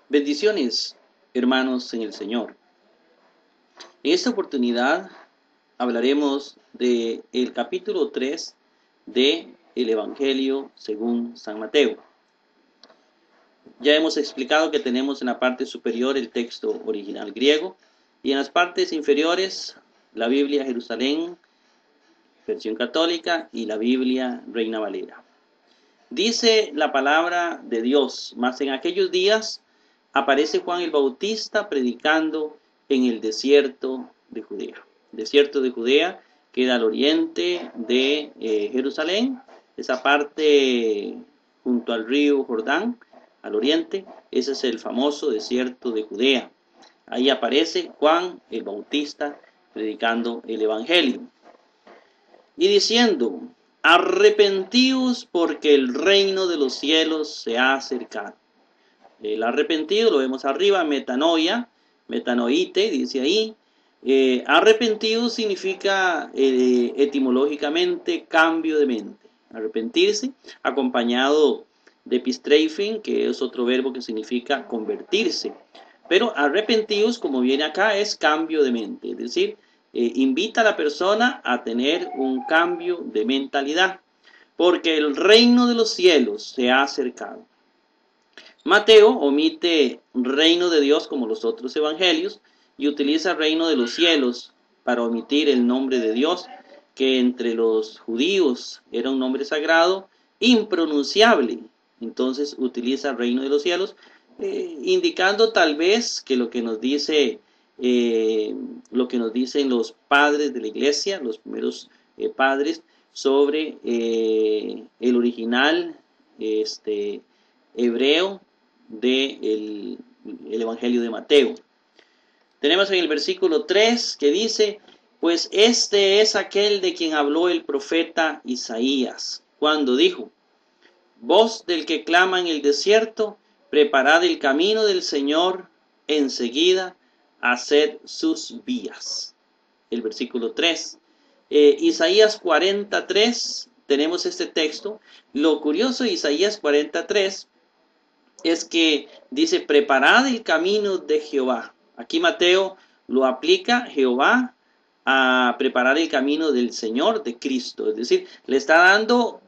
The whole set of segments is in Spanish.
Bendiciones, hermanos en el Señor. En esta oportunidad hablaremos del capítulo 3 del Evangelio según San Mateo. Ya hemos explicado que tenemos en la parte superior el texto original griego y en las partes inferiores la Biblia Jerusalén, versión católica, y la Biblia Reina Valera. Dice la palabra de Dios: mas en aquellos días aparece Juan el Bautista predicando en el desierto de Judea. Desierto de Judea queda al oriente de Jerusalén, esa parte junto al río Jordán, al oriente. Ese es el famoso desierto de Judea. Ahí aparece Juan el Bautista predicando el Evangelio y diciendo: arrepentíos porque el reino de los cielos se ha acercado. El arrepentido lo vemos arriba, metanoia, metanoite, dice ahí. Arrepentido significa etimológicamente cambio de mente. Arrepentirse, acompañado de epistreifin, que es otro verbo que significa convertirse. Pero arrepentidos, como viene acá, es cambio de mente, es decir, invita a la persona a tener un cambio de mentalidad, porque el reino de los cielos se ha acercado. Mateo omite reino de Dios como los otros evangelios y utiliza reino de los cielos para omitir el nombre de Dios, que entre los judíos era un nombre sagrado, impronunciable. Entonces utiliza reino de los cielos, indicando tal vez que lo que nos dicen los padres de la iglesia, los primeros padres, sobre el original hebreo del Evangelio de Mateo. Tenemos en el versículo 3 que dice: pues este es aquel de quien habló el profeta Isaías, cuando dijo: voz del que clama en el desierto, preparad el camino del Señor, enseguida haced sus vías. El versículo 3. Isaías 43, tenemos este texto. Lo curioso de Isaías 43 es que dice: preparad el camino de Jehová. Aquí Mateo lo aplica Jehová a preparar el camino del Señor, de Cristo. Es decir, le está dando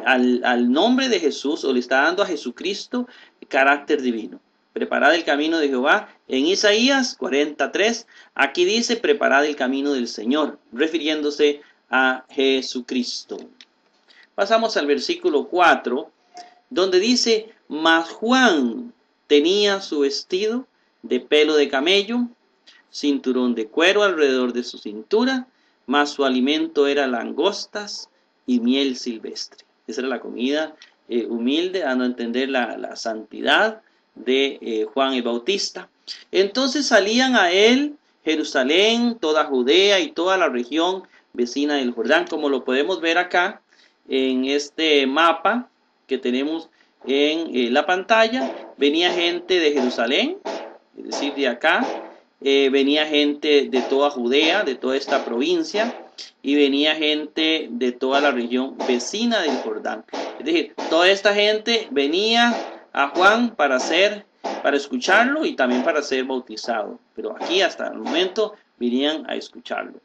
al nombre de Jesús, o le está dando a Jesucristo carácter divino. Preparad el camino de Jehová. En Isaías 43, aquí dice: preparad el camino del Señor, refiriéndose a Jesucristo. Pasamos al versículo 4, donde dice: mas Juan tenía su vestido de pelo de camello, cinturón de cuero alrededor de su cintura, mas su alimento era langostas y miel silvestre. Esa era la comida humilde, dando a entender la santidad de Juan el Bautista. Entonces salían a él Jerusalén, toda Judea y toda la región vecina del Jordán, como lo podemos ver acá en este mapa que tenemos en la pantalla. Venía gente de Jerusalén, es decir, de acá. Venía gente de toda Judea, de toda esta provincia, y venía gente de toda la región vecina del Jordán. Es decir, toda esta gente venía a Juan para escucharlo y también para ser bautizado. Pero aquí hasta el momento venían a escucharlo.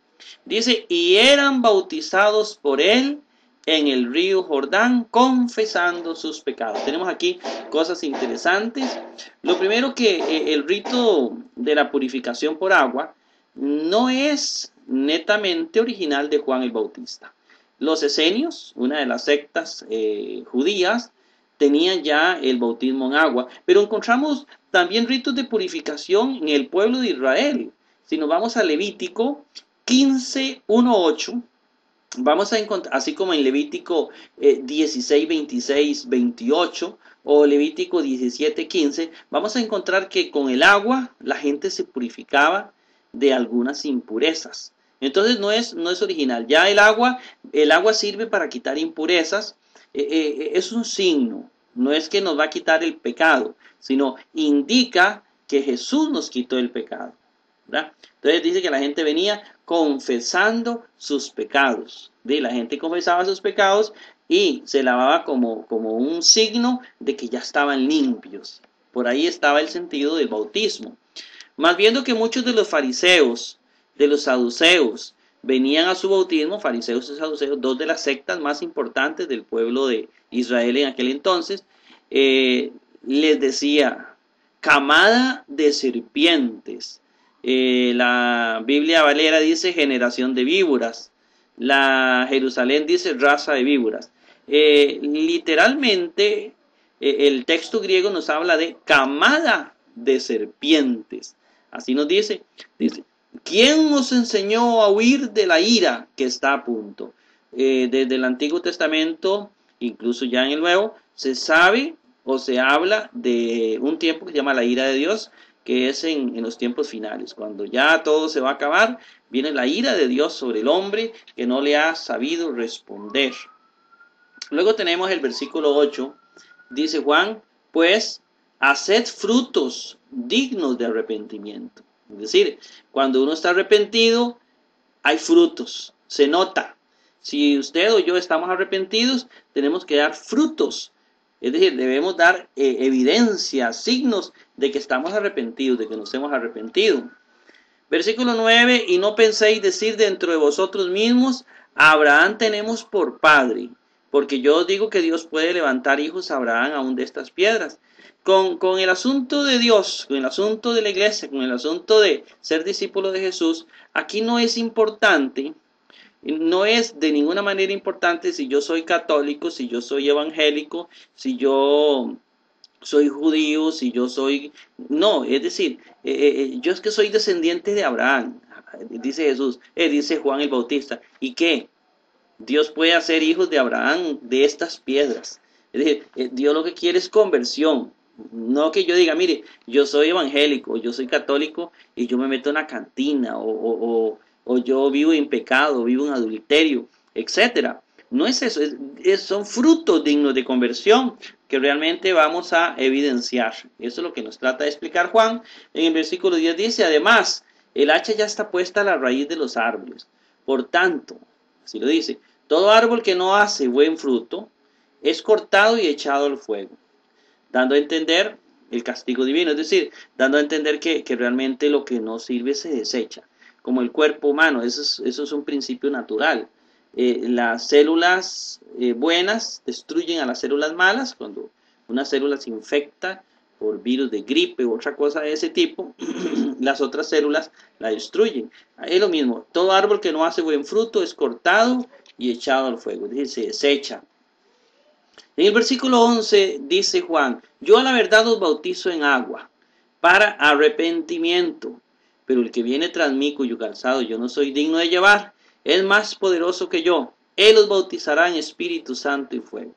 Dice: y eran bautizados por él en el río Jordán, confesando sus pecados. Tenemos aquí cosas interesantes. Lo primero, que el rito de la purificación por agua no es netamente original de Juan el Bautista. Los esenios, una de las sectas judías, tenían ya el bautismo en agua, pero encontramos también ritos de purificación en el pueblo de Israel. Si nos vamos a Levítico 15, 1, 8, vamos a encontrar, así como en Levítico 16, 26, 28 o Levítico 17, 15, vamos a encontrar que con el agua la gente se purificaba de algunas impurezas. Entonces no es original. Ya el agua sirve para quitar impurezas. Es un signo. No es que nos va a quitar el pecado, sino indica que Jesús nos quitó el pecado. ¿verdad? Entonces dice que la gente venía confesando sus pecados. La gente confesaba sus pecados y se lavaba como un signo de que ya estaban limpios. Por ahí estaba el sentido del bautismo. Más viendo que muchos de los fariseos, de los saduceos, venían a su bautismo, fariseos y saduceos, dos de las sectas más importantes del pueblo de Israel en aquel entonces, les decía, camada de serpientes. La Biblia Valera dice generación de víboras. La Jerusalén dice raza de víboras. Literalmente, el texto griego nos habla de camada de serpientes. Así nos dice, ¿quién os enseñó a huir de la ira que está a punto? Desde el Antiguo Testamento, incluso ya en el Nuevo, se sabe o se habla de un tiempo que se llama la ira de Dios, que es en los tiempos finales. Cuando ya todo se va a acabar, viene la ira de Dios sobre el hombre que no le ha sabido responder. Luego tenemos el versículo 8, dice Juan, pues haced frutos dignos de arrepentimiento. Es decir, cuando uno está arrepentido, hay frutos, se nota. Si usted o yo estamos arrepentidos, tenemos que dar frutos. Es decir, debemos dar evidencia, signos de que estamos arrepentidos, de que nos hemos arrepentido. Versículo 9, y no penséis decir dentro de vosotros mismos, a Abraham tenemos por padre, porque yo os digo que Dios puede levantar hijos a Abraham aún de estas piedras. Con el asunto de Dios, con el asunto de la iglesia, con el asunto de ser discípulo de Jesús, aquí no es importante, no es de ninguna manera importante si yo soy católico, si yo soy evangélico, si yo soy judío, si yo soy... No, es decir, yo es que soy descendiente de Abraham, dice Jesús, dice Juan el Bautista. ¿Y qué? Dios puede hacer hijos de Abraham de estas piedras. Es decir, Dios lo que quiere es conversión. No que yo diga, mire, yo soy evangélico, yo soy católico y yo me meto en una cantina o yo vivo en pecado, vivo en adulterio, etcétera. No es eso, son frutos dignos de conversión que realmente vamos a evidenciar. Eso es lo que nos trata de explicar Juan. En el versículo 10 dice, además, el hacha ya está puesta a la raíz de los árboles. Por tanto, así lo dice, todo árbol que no hace buen fruto es cortado y echado al fuego, dando a entender el castigo divino, es decir, dando a entender que realmente lo que no sirve se desecha, como el cuerpo humano, eso es un principio natural. Las células buenas destruyen a las células malas. Cuando una célula se infecta por virus de gripe u otra cosa de ese tipo, las otras células la destruyen. Es lo mismo, todo árbol que no hace buen fruto es cortado y echado al fuego, es decir, se desecha. En el versículo 11 dice Juan, yo a la verdad os bautizo en agua para arrepentimiento, pero el que viene tras mí, cuyo calzado yo no soy digno de llevar, es más poderoso que yo. Él os bautizará en Espíritu Santo y fuego.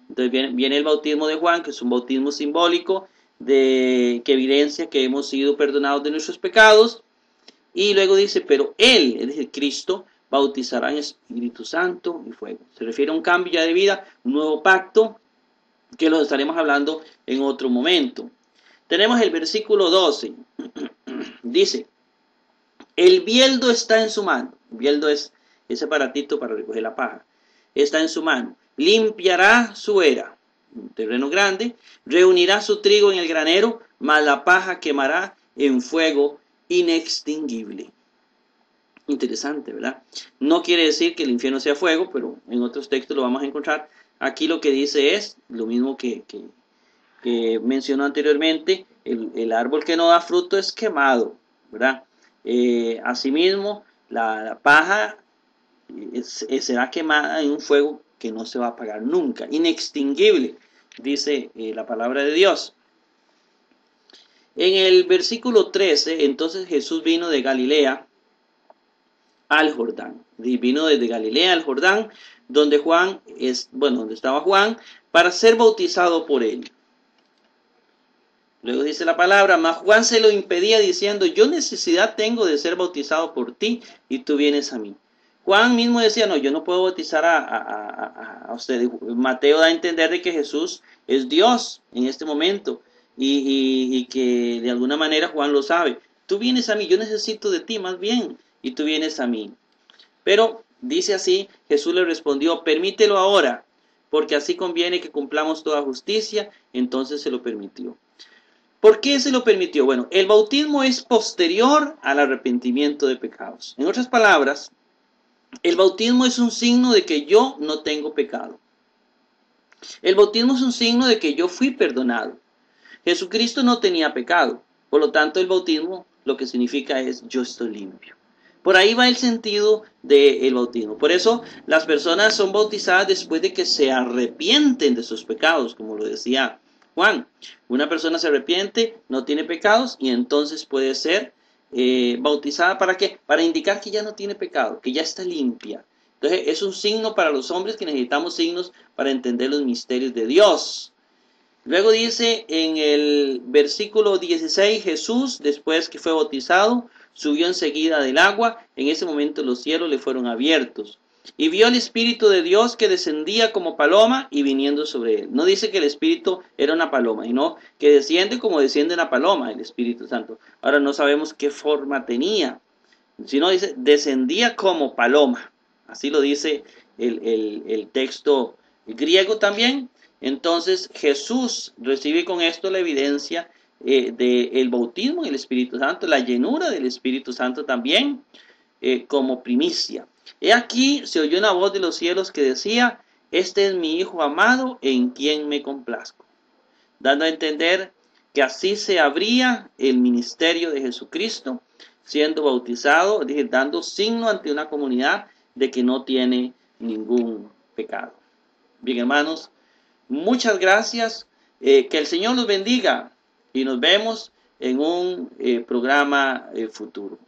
Entonces viene el bautismo de Juan, que es un bautismo simbólico que evidencia que hemos sido perdonados de nuestros pecados. Y luego dice, pero Él, es decir, Cristo, bautizará en Espíritu Santo y fuego. Se refiere a un cambio ya de vida, un nuevo pacto, que lo estaremos hablando en otro momento. Tenemos el versículo 12. Dice, el bieldo está en su mano. El bieldo es ese aparatito para recoger la paja. Está en su mano. Limpiará su era, un terreno grande, reunirá su trigo en el granero, mas la paja quemará en fuego inextinguible. Interesante, ¿verdad? No quiere decir que el infierno sea fuego, pero en otros textos lo vamos a encontrar. Aquí lo que dice es lo mismo que mencionó anteriormente, el árbol que no da fruto es quemado, ¿verdad? Asimismo, la paja será quemada en un fuego que no se va a apagar nunca, inextinguible, dice la palabra de Dios. En el versículo 13, entonces Jesús vino de Galilea al Jordán. Vino desde Galilea al Jordán, donde donde estaba Juan, para ser bautizado por él. Luego dice la palabra, mas Juan se lo impedía diciendo, yo necesidad tengo de ser bautizado por ti y tú vienes a mí. Juan mismo decía, no, yo no puedo bautizar a ustedes. Mateo da a entender de que Jesús es Dios en este momento y que de alguna manera Juan lo sabe. Tú vienes a mí, yo necesito de ti más bien, y tú vienes a mí. Pero dice así, Jesús le respondió, permítelo ahora, porque así conviene que cumplamos toda justicia. Entonces se lo permitió. ¿Por qué se lo permitió? Bueno, el bautismo es posterior al arrepentimiento de pecados. En otras palabras, el bautismo es un signo de que yo no tengo pecado. El bautismo es un signo de que yo fui perdonado. Jesucristo no tenía pecado. Por lo tanto, el bautismo lo que significa es yo estoy limpio. Por ahí va el sentido del bautismo. Por eso las personas son bautizadas después de que se arrepienten de sus pecados, como lo decía Juan. Una persona se arrepiente, no tiene pecados y entonces puede ser bautizada. ¿Para qué? Para indicar que ya no tiene pecado, que ya está limpia. Entonces es un signo para los hombres que necesitamos signos para entender los misterios de Dios. Luego dice en el versículo 16, Jesús, después que fue bautizado, subió enseguida del agua. En ese momento los cielos le fueron abiertos. Y vio el Espíritu de Dios que descendía como paloma y viniendo sobre él. No dice que el Espíritu era una paloma, sino que desciende como desciende una paloma, el Espíritu Santo. Ahora no sabemos qué forma tenía, sino dice, descendía como paloma. Así lo dice el texto griego también. Entonces Jesús recibe con esto la evidencia del bautismo en el Espíritu Santo, la llenura del Espíritu Santo también como primicia. He aquí se oyó una voz de los cielos que decía, este es mi Hijo amado en quien me complazco. Dando a entender que así se abría el ministerio de Jesucristo, siendo bautizado, dando signo ante una comunidad de que no tiene ningún pecado. Bien, hermanos, muchas gracias. Que el Señor los bendiga y nos vemos en un programa futuro.